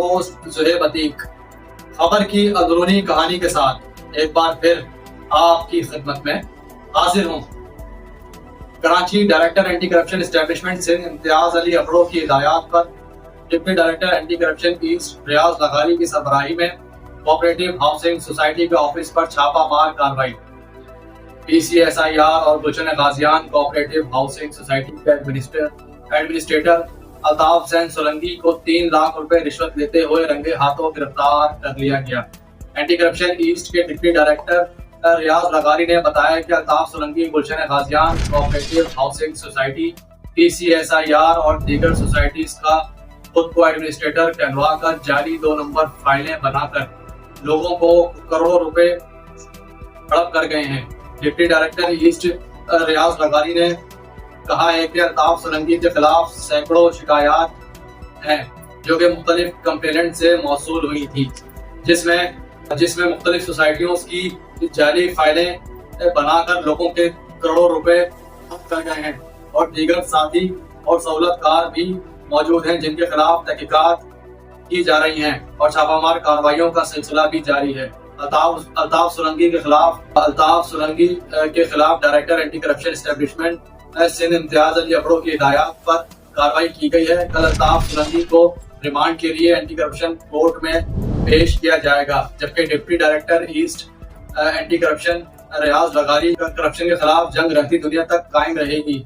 Host Zuhaib Atiq खबर की अंदरूनी कहानी के साथ एक बार फिर आपकी खिदमत में हाजिर हूँ। Karachi director anti corruption establishment Sindh Imtiaz Ali Abro की हिदायत पर deputy director anti corruption east Riaz Lagari की सरबराही में कोऑपरेटिव हाउसिंग सोसाइटी के ऑफिस पर छापामार कार्रवाई। PCSIR और Gulshan Ghaziyan cooperative housing society के एडमिनिस्ट्रेटर अल्ताफ हुसैन सोलंकी को 3 लाख रुपए रिश्वत लेते हुए रंगे हाथों गिरफ्तार कर लिया गया। एंटी करप्शन ईस्ट के डिप्टी डायरेक्टर रियाज लगारी ने बताया कि अल्ताफ सोलंकी गुलशन Ghaziyan cooperative housing society PCSIR और दीगर सोसाइटीज का खुद को एडमिनिस्ट्रेटर कहलवा कर जाली 2 नंबर फाइलें बनाकर लोगों को करोड़ों रुपए हड़प कर गए हैं। डिप्टी डायरेक्टर ईस्ट रियाज लगारी ने कहा है कि अल्ताफ सोलंकी के खिलाफ सैकड़ों शिकायत हैं जो कि मुख्तलिफ कंप्लेनेंट से मौसूल हुई थी, जिसमें मुख्तलिफ सोसाइटियों की जाली फाइलें बनाकर लोगों के करोड़ों रुपए हड़प कर गए हैं और दीगर साथी और सहूलतकार भी मौजूद हैं जिनके खिलाफ तहकीकात की जा रही हैं और छापामार कार्रवाइयों का सिलसिला भी जारी है। अल्ताफ सोलंकी के खिलाफ director anti corruption establishment Sindh Imtiaz Ali Abro की हिदायत पर कार्रवाई की गई है। कल अल्ताफ सोलंकी को रिमांड के लिए एंटी करप्शन कोर्ट में पेश किया जाएगा, जबकि deputy director east anti corruption Riaz Lagari corruption के खिलाफ जंग रहती दुनिया तक कायम रहेगी।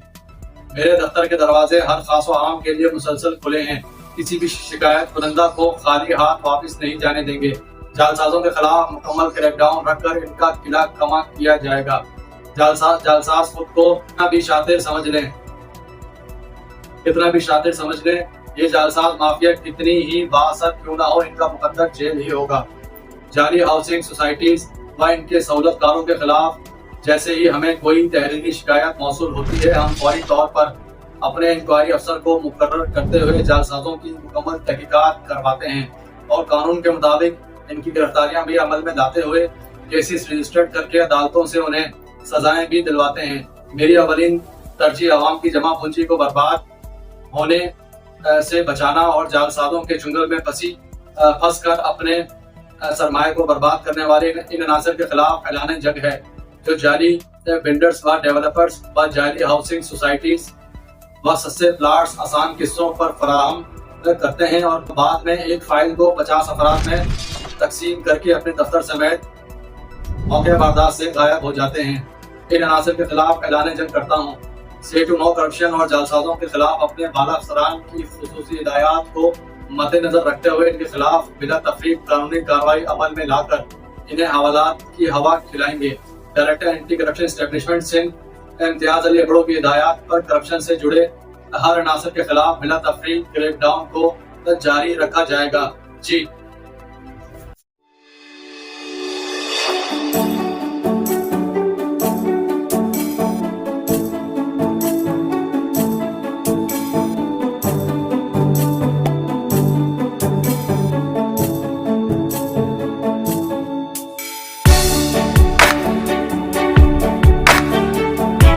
मेरे दफ्तर के दरवाजे हर खास व आम के लिए मुसलसल खुले हैं। किसी भी शिकायत कुनंदा को खाली हाथ वापस नहीं जाने देंगे। जालसाजों के खिलाफ मुकम्मल क्रैकडाउन रखकर इनका किला कमा किया जाएगा। जालसाज खुद को कितना भी शातिर समझ लें, ये जालसाज माफिया कितनी ही बासर क्यों ना हो, इनका मुकद्दर जेल ही होगा। जाली हाउसिंग सोसाइटीज व इनके सहूलतकारों के खिलाफ जैसे ही हमें कोई तहरीरी शिकायत मौसूल होती है, हम फौरी तौर पर अपने इंक्वायरी अफसर को मुकर्रर करते हुए जालसाजों की मुकम्मल तहकीकात करवाते हैं और कानून के मुताबिक इनकी गिरफ्तारियां भी अमल में लाते हुए केसेस रजिस्टर्ड करके अदालतों से उन्हें सजाएं भी दिलवाते हैं। मेरी अवलीन तरजीह अवाम की जमा पूंजी को बर्बाद होने से बचाना और जालसाजों के चुंगल में फंस कर अपने सरमाए को बर्बाद करने वाले इन अनासर के खिलाफ ऐलान जंग है, जो जाली बिल्डर्स व डेवलपर्स व जाली हाउसिंग सोसाइटीज व सस्ते प्लाट्स आसान किस्तों पर फराहम करते हैं और बाद में एक फाइल को 50 अफराद में तकसीम करके अपने दफ्तर समेत मौके वारदात से गायब हो जाते हैं। इन अनासर के खिलाफ ऐलान जंग करता हूँ। से टू नो करप्शन और जालसाजों के खिलाफ अपने बाला अफसरान की खुसूसी हिदायत को मद्देनजर रखते हुए इनके खिलाफ बिला तफरीक कानूनी कार्रवाई अमल में लाकर इन्हें हवालात की हवा खिलाएंगे। Director anti corruption establishment Sindh Imtiaz Ali Abro की हिदायत पर करप्शन से जुड़े हर अनासर के खिलाफ बिला तफरीक क्रैकडाउन को जारी रखा जाएगा। जी।